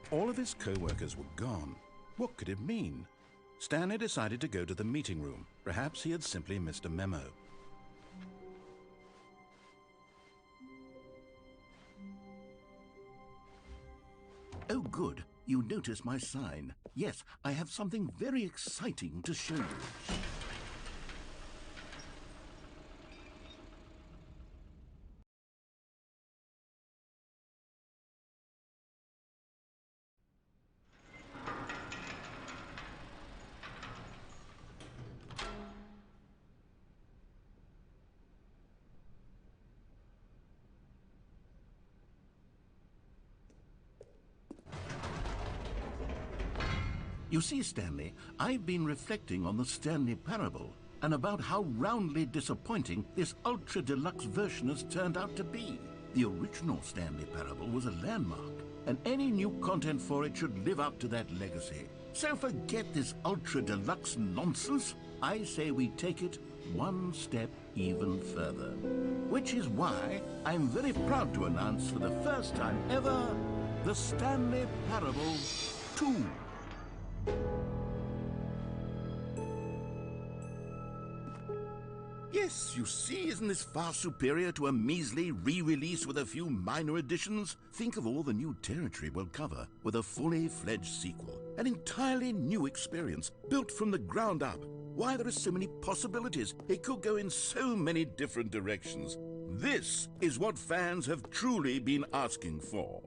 All of his co-workers were gone. What could it mean? Stanley decided to go to the meeting room. Perhaps he had simply missed a memo. Oh, good. You notice my sign. Yes, I have something very exciting to show you. You see, Stanley, I've been reflecting on the Stanley Parable and about how roundly disappointing this ultra deluxe version has turned out to be. The original Stanley Parable was a landmark, and any new content for it should live up to that legacy. So forget this ultra deluxe nonsense. I say we take it one step even further. Which is why I'm very proud to announce for the first time ever, the Stanley Parable 2. Yes, you see, isn't this far superior to a measly re-release with a few minor additions? Think of all the new territory we'll cover with a fully fledged sequel. An entirely new experience, built from the ground up. Why, there are so many possibilities. It could go in so many different directions. This is what fans have truly been asking for.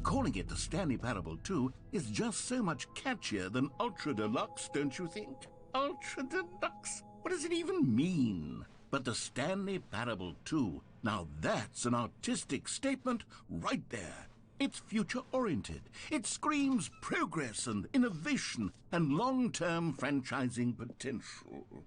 Calling it the Stanley Parable 2 is just so much catchier than Ultra Deluxe, don't you think? Ultra Deluxe? What does it even mean? But the Stanley Parable 2, now that's an artistic statement right there. It's future-oriented. It screams progress and innovation and long-term franchising potential.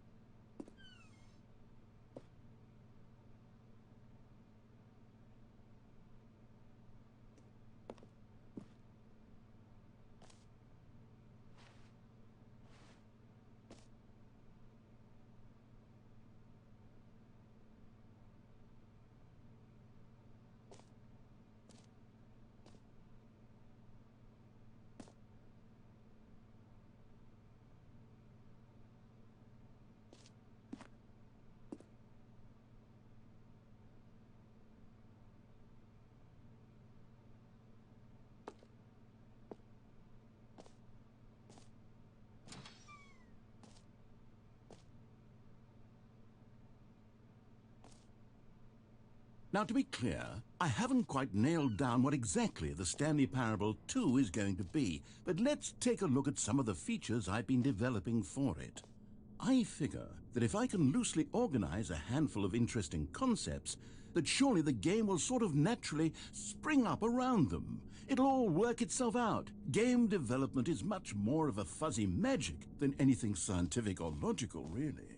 Now, to be clear, I haven't quite nailed down what exactly the Stanley Parable 2 is going to be, but let's take a look at some of the features I've been developing for it. I figure that if I can loosely organize a handful of interesting concepts, that surely the game will sort of naturally spring up around them. It'll all work itself out. Game development is much more of a fuzzy magic than anything scientific or logical, really.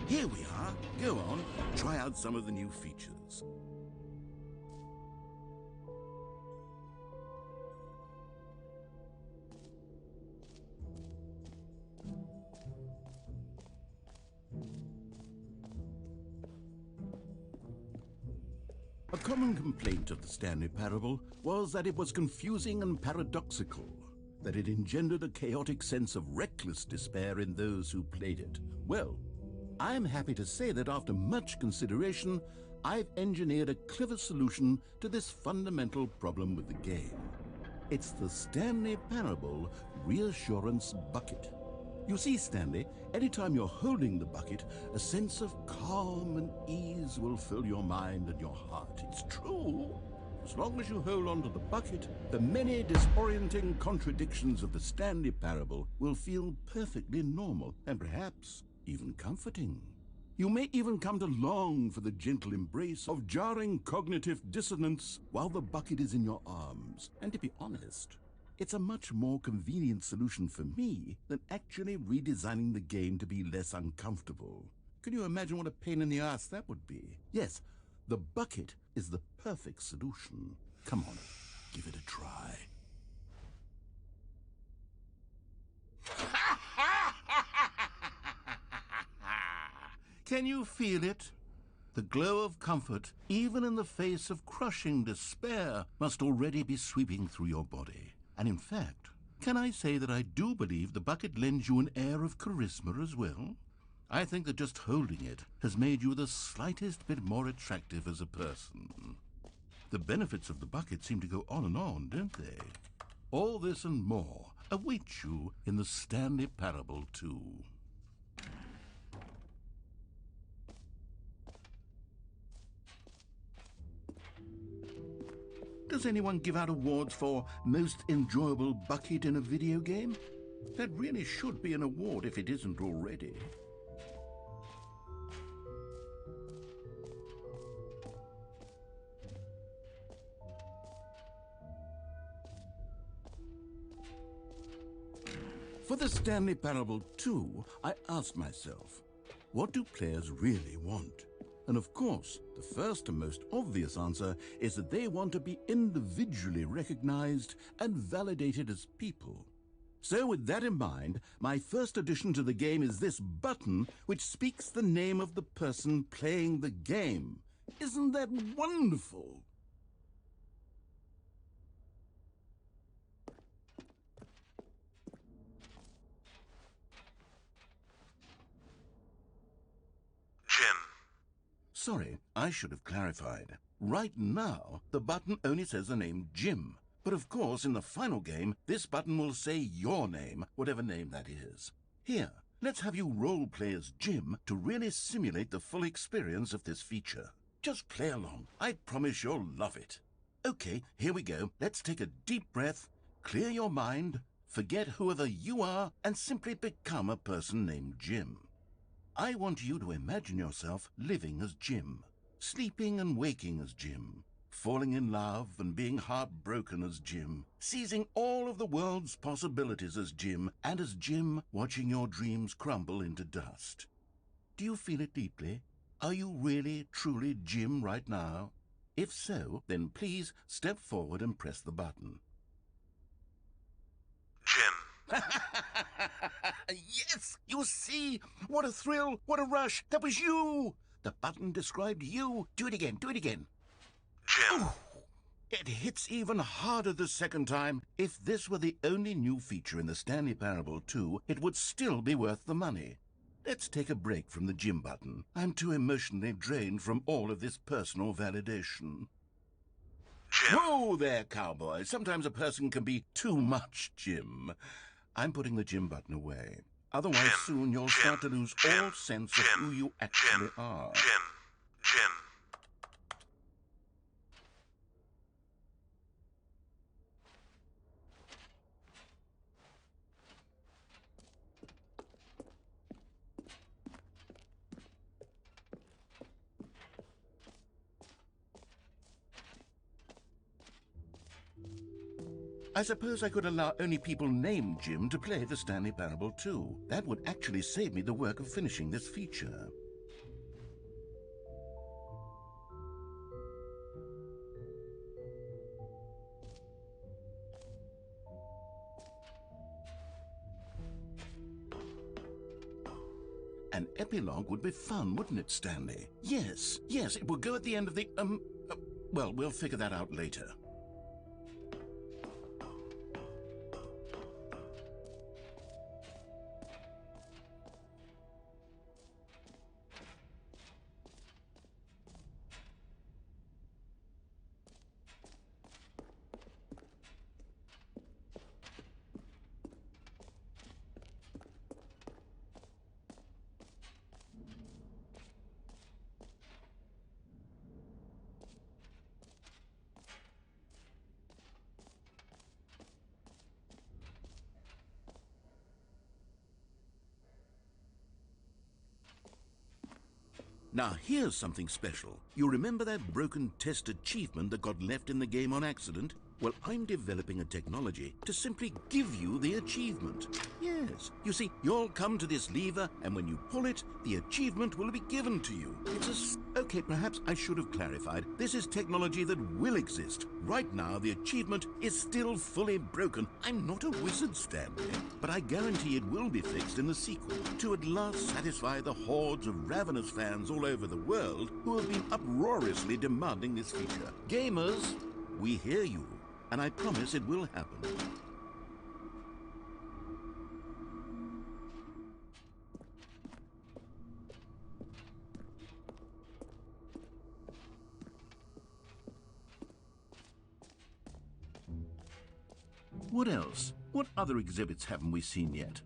Here we are. Go on, try out some of the new features. A common complaint of the Stanley Parable was that it was confusing and paradoxical. that it engendered a chaotic sense of reckless despair in those who played it. Well, I'm happy to say that after much consideration, I've engineered a clever solution to this fundamental problem with the game. It's the Stanley Parable Reassurance Bucket. You see, Stanley, anytime you're holding the bucket, a sense of calm and ease will fill your mind and your heart. It's true. As long as you hold on to the bucket, the many disorienting contradictions of the Stanley Parable will feel perfectly normal and perhaps even comforting. You may even come to long for the gentle embrace of jarring cognitive dissonance while the bucket is in your arms. And to be honest, it's a much more convenient solution for me than actually redesigning the game to be less uncomfortable. Can you imagine what a pain in the ass that would be? Yes, the bucket is the perfect solution. Come on, give it a try. Can you feel it? The glow of comfort, even in the face of crushing despair, must already be sweeping through your body. And in fact, can I say that I do believe the bucket lends you an air of charisma as well? I think that just holding it has made you the slightest bit more attractive as a person. The benefits of the bucket seem to go on, don't they? All this and more await you in the Stanley Parable 2. Does anyone give out awards for most enjoyable bucket in a video game? That really should be an award if it isn't already. For the Stanley Parable 2, I asked myself, what do players really want? And of course, the first and most obvious answer is that they want to be individually recognized and validated as people. So with that in mind, my first addition to the game is this button which speaks the name of the person playing the game. Isn't that wonderful? Sorry, I should have clarified. Right now, the button only says the name Jim. But of course, in the final game, this button will say your name, whatever name that is. Here, let's have you role-play as Jim to really simulate the full experience of this feature. Just play along. I promise you'll love it. Okay, here we go. Let's take a deep breath, clear your mind, forget whoever you are, and simply become a person named Jim. I want you to imagine yourself living as Jim, sleeping and waking as Jim, falling in love and being heartbroken as Jim, seizing all of the world's possibilities as Jim, and as Jim watching your dreams crumble into dust. Do you feel it deeply? Are you really, truly Jim right now? If so, then please step forward and press the button. Jim. Yes! You see? What a thrill! What a rush! That was you! The button described you. Do it again. Do it again. Jim. Ooh, it hits even harder the second time. If this were the only new feature in the Stanley Parable 2, it would still be worth the money. Let's take a break from the Jim button. I'm too emotionally drained from all of this personal validation. Jim. Whoa there, cowboy. Sometimes a person can be too much Jim. I'm putting the Jim button away. Otherwise, Jim. soon you'll Jim. start to lose Jim. all sense of Jim. who you actually Jim. are. Jim. I suppose I could allow only people named Jim to play the Stanley Parable 2. That would actually save me the work of finishing this feature. An epilogue would be fun, wouldn't it, Stanley? Yes, it would go at the end of the, well, we'll figure that out later. Now here's something special. You remember that broken test achievement that got left in the game on accident? Well, I'm developing a technology to simply give you the achievement. Yes, you see, you'll come to this lever, and when you pull it, the achievement will be given to you. Okay, perhaps I should have clarified. This is technology that will exist. Right now, the achievement is still fully broken. I'm not a wizard, Stanley, but I guarantee it will be fixed in the sequel to at last satisfy the hordes of ravenous fans all over the world who have been uproariously demanding this feature. Gamers, we hear you. And I promise it will happen. What else? What other exhibits haven't we seen yet?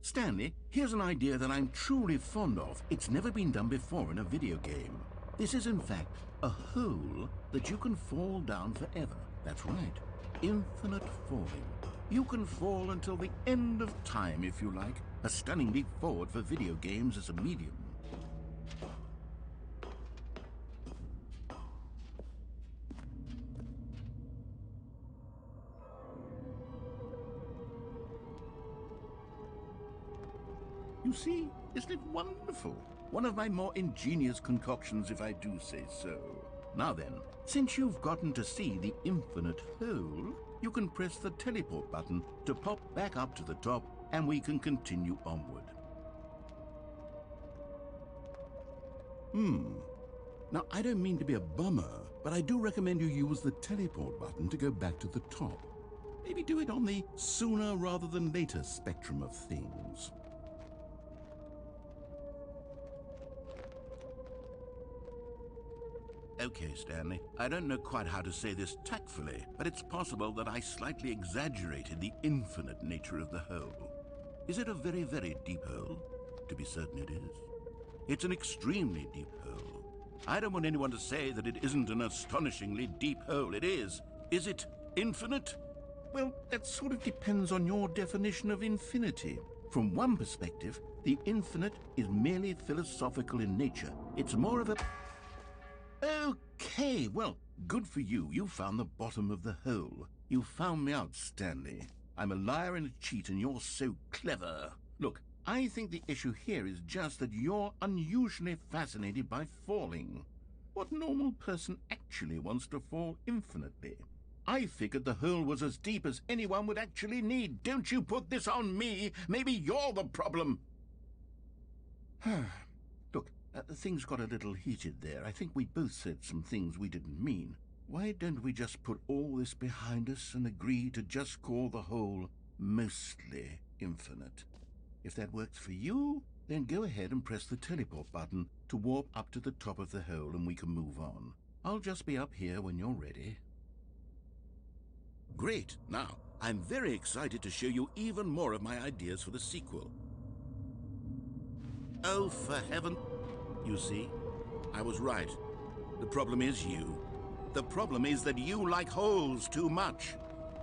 Stanley, here's an idea that I'm truly fond of. It's never been done before in a video game. This is in fact a hole that you can fall down forever. That's right. Infinite falling. You can fall until the end of time if you like. A stunning leap forward for video games as a medium. You see, isn't it wonderful? One of my more ingenious concoctions, if I do say so. Now then, since you've gotten to see the infinite hole, you can press the teleport button to pop back up to the top, and we can continue onward. Now, I don't mean to be a bummer, but I do recommend you use the teleport button to go back to the top. Maybe do it on the sooner rather than later spectrum of things. Okay, Stanley, I don't know quite how to say this tactfully, but it's possible that I slightly exaggerated the infinite nature of the hole. Is it a very, very deep hole? To be certain it is. It's an extremely deep hole. I don't want anyone to say that it isn't an astonishingly deep hole. It is. Is it infinite? Well, that sort of depends on your definition of infinity. From one perspective, the infinite is merely philosophical in nature. It's more of a... Okay, well, good for you. You found the bottom of the hole. You found me out, Stanley. I'm a liar and a cheat, and you're so clever. Look, I think the issue here is just that you're unusually fascinated by falling. What normal person actually wants to fall infinitely? I figured the hole was as deep as anyone would actually need. Don't you put this on me. Maybe you're the problem. Look, things got a little heated there. I think we both said some things we didn't mean. Why don't we just put all this behind us and agree to just call the hole mostly infinite? If that works for you, then go ahead and press the teleport button to warp up to the top of the hole and we can move on. I'll just be up here when you're ready. Great. Now, I'm very excited to show you even more of my ideas for the sequel. Oh, for heaven... You see, I was right. The problem is you. The problem is that you like holes too much.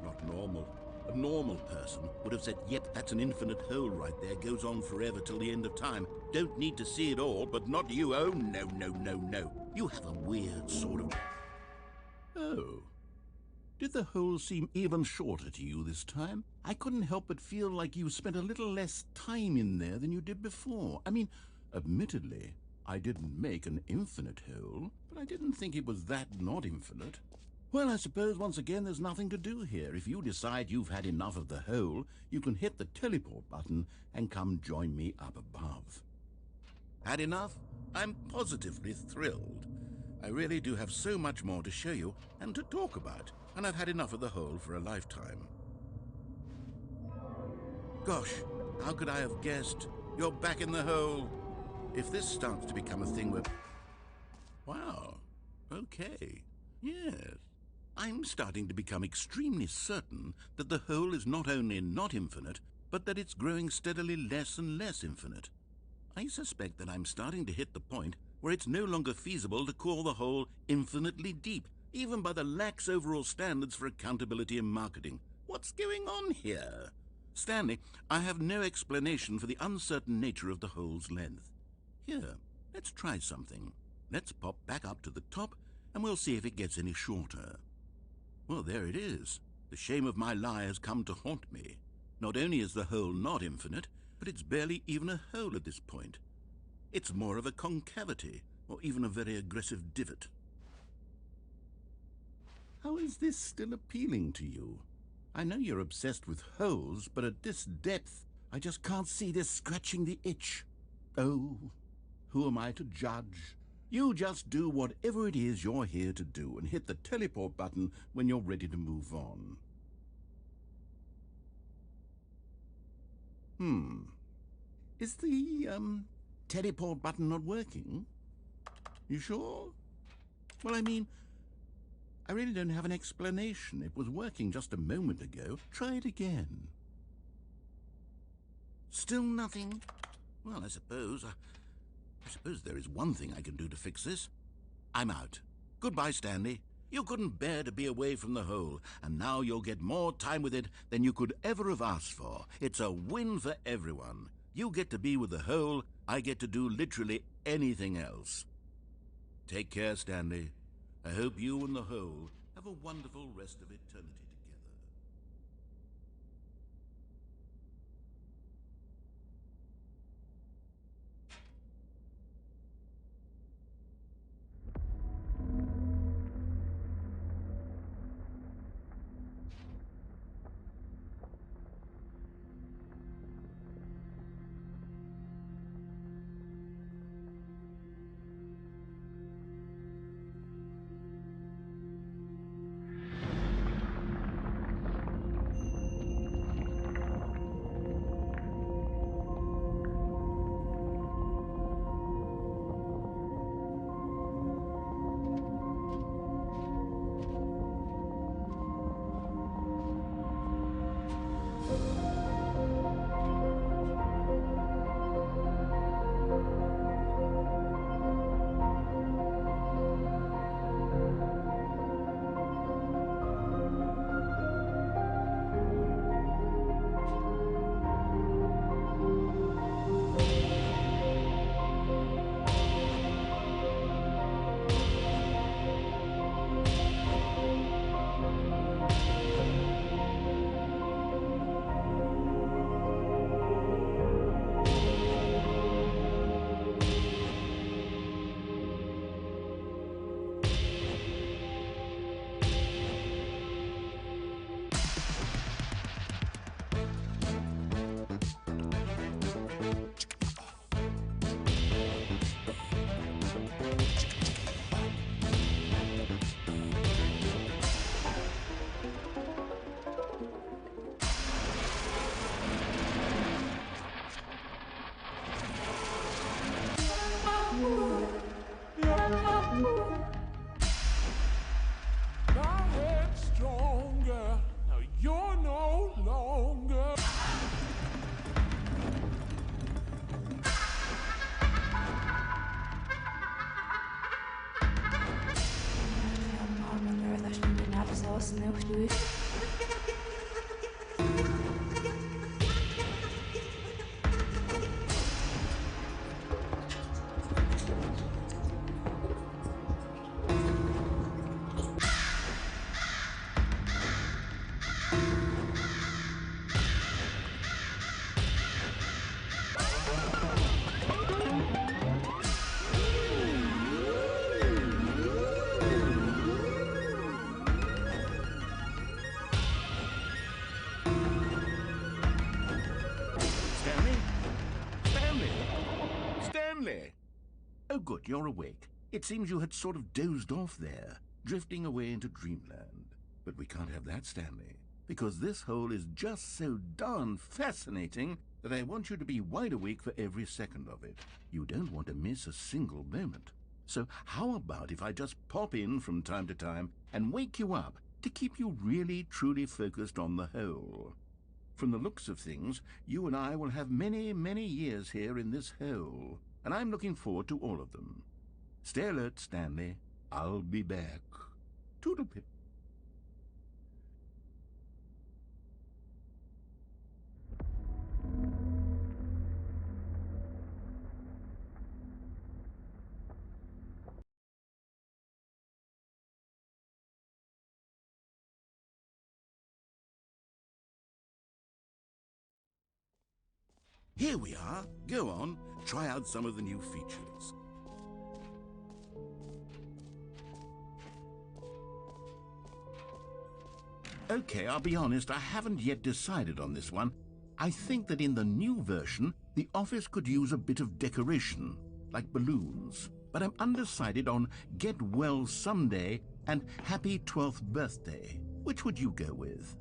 Not normal. A normal person would have said, yep, that's an infinite hole right there, goes on forever till the end of time. Don't need to see it all, but not you. Oh, no, no, no, no. You have a weird sort of... Oh. Did the hole seem even shorter to you this time? I couldn't help but feel like you spent a little less time in there than you did before. I mean, admittedly, I didn't make an infinite hole, but I didn't think it was that not infinite. Well, I suppose once again there's nothing to do here. If you decide you've had enough of the hole, you can hit the teleport button and come join me up above. Had enough? I'm positively thrilled. I really do have so much more to show you and to talk about, and I've had enough of the hole for a lifetime. Gosh, How could I have guessed? You're back in the hole. If this starts to become a thing where... Wow. Okay. Yes. I'm starting to become extremely certain that the hole is not only not infinite, but that it's growing steadily less and less infinite. I suspect that I'm starting to hit the point where it's no longer feasible to call the hole infinitely deep, even by the lax overall standards for accountability and marketing. What's going on here? Stanley, I have no explanation for the uncertain nature of the hole's length. Here, let's try something. Let's pop back up to the top, and we'll see if it gets any shorter. Well, there it is. The shame of my lie has come to haunt me. Not only is the hole not infinite, but it's barely even a hole at this point. It's more of a concavity, or even a very aggressive divot. How is this still appealing to you? I know you're obsessed with holes, but at this depth, I just can't see this scratching the itch. Oh, who am I to judge? You just do whatever it is you're here to do and hit the teleport button when you're ready to move on. Is the, teleport button not working? You sure? Well, I mean, I really don't have an explanation. It was working just a moment ago. Try it again. Still nothing? Well, I suppose there is one thing I can do to fix this. I'm out. Goodbye, Stanley. You couldn't bear to be away from the hole, and now you'll get more time with it than you could ever have asked for. It's a win for everyone. You get to be with the hole, I get to do literally anything else. Take care, Stanley. I hope you and the hole have a wonderful rest of eternity together. Oh, good, you're awake. It seems you had sort of dozed off there, drifting away into dreamland. But we can't have that, Stanley, because this hole is just so darn fascinating, that I want you to be wide awake for every second of it. You don't want to miss a single moment. So how about if I just pop in from time to time and wake you up to keep you really, truly focused on the whole? From the looks of things, you and I will have many, many years here in this hole, and I'm looking forward to all of them. Stay alert, Stanley. I'll be back. Toodlepip. Here we are. Go on, try out some of the new features. Okay, I'll be honest, I haven't yet decided on this one. I think that in the new version, the office could use a bit of decoration, like balloons. But I'm undecided on Get Well Someday and Happy 12th Birthday. Which would you go with?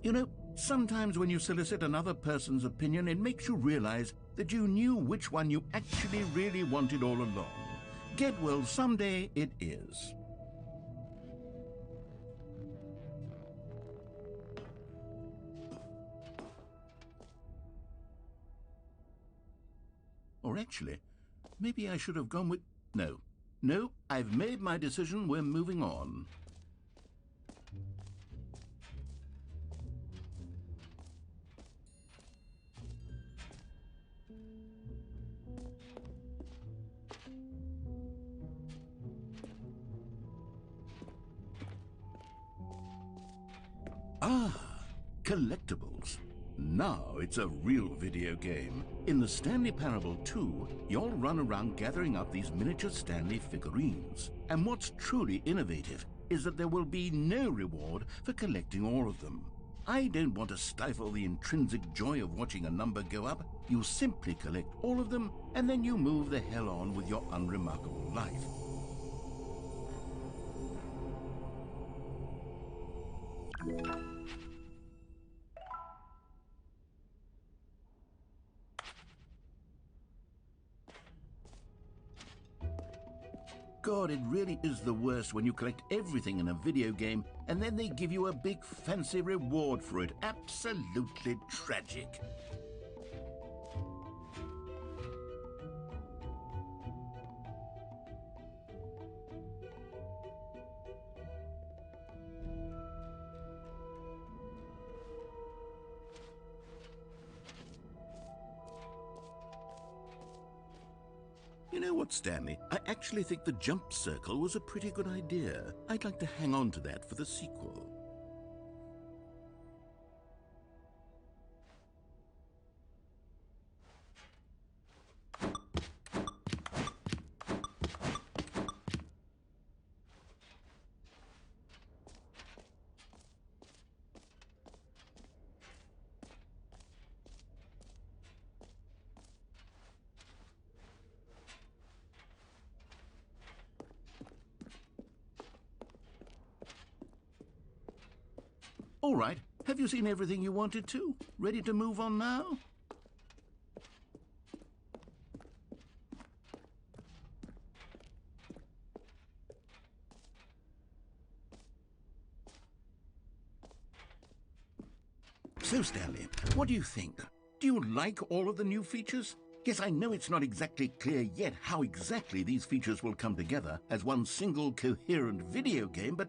You know, sometimes when you solicit another person's opinion, it makes you realize that you knew which one you actually really wanted all along. Get well someday it is. Or actually, maybe I should have gone with... No, I've made my decision. We're moving on. Ah, collectibles. Now it's a real video game. In the Stanley Parable 2, you'll run around gathering up these miniature Stanley figurines. And what's truly innovative is that there will be no reward for collecting all of them. I don't want to stifle the intrinsic joy of watching a number go up. You simply collect all of them, and then you move the hell on with your unremarkable life. God, it really is the worst when you collect everything in a video game and then they give you a big fancy reward for it. Absolutely tragic. You know what, Stanley? I actually think the jump circle was a pretty good idea. I'd like to hang on to that for the sequel. All right, have you seen everything you wanted to? Ready to move on now? So, Stanley, what do you think? Do you like all of the new features? Yes, I know it's not exactly clear yet how exactly these features will come together as one single coherent video game, but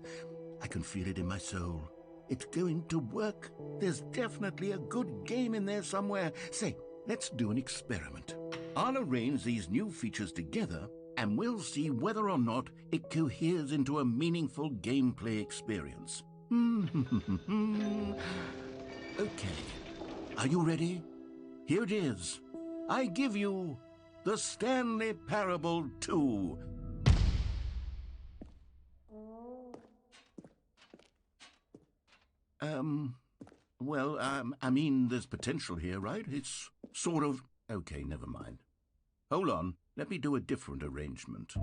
I can feel it in my soul. It's going to work. There's definitely a good game in there somewhere. Say, let's do an experiment. I'll arrange these new features together, and we'll see whether or not it coheres into a meaningful gameplay experience. Okay, are you ready? Here it is. I give you the Stanley Parable 2. I mean, there's potential here, right? It's sort of... Okay, never mind. Hold on, let me do a different arrangement.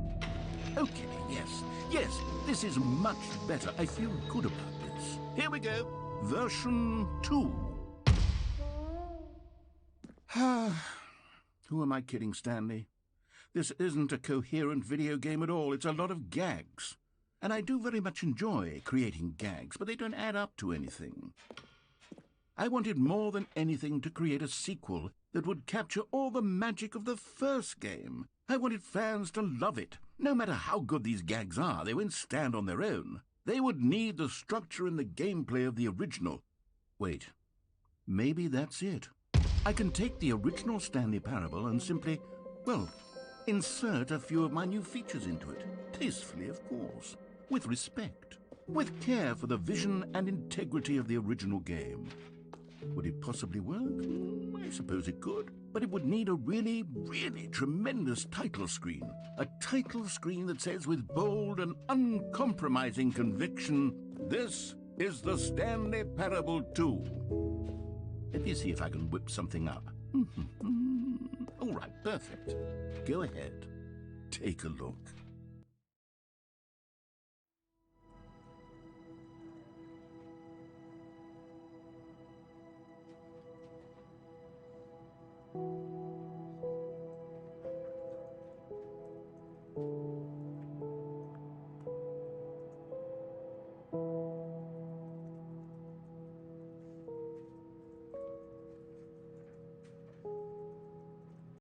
Okay, yes, this is much better. I feel good about this. Here we go. Version 2. Who am I kidding, Stanley? This isn't a coherent video game at all. It's a lot of gags. And I do very much enjoy creating gags, but they don't add up to anything. I wanted more than anything to create a sequel that would capture all the magic of the first game. I wanted fans to love it. No matter how good these gags are, they won't stand on their own. They would need the structure and the gameplay of the original. Wait, maybe that's it. I can take the original Stanley Parable and simply, well, insert a few of my new features into it. Tastefully, of course. With respect. With care for the vision and integrity of the original game. Would it possibly work? I suppose it could. But it would need a really, really tremendous title screen. A title screen that says with bold and uncompromising conviction, "This is the Stanley Parable 2. Let me see if I can whip something up. All right, perfect. Go ahead. Take a look.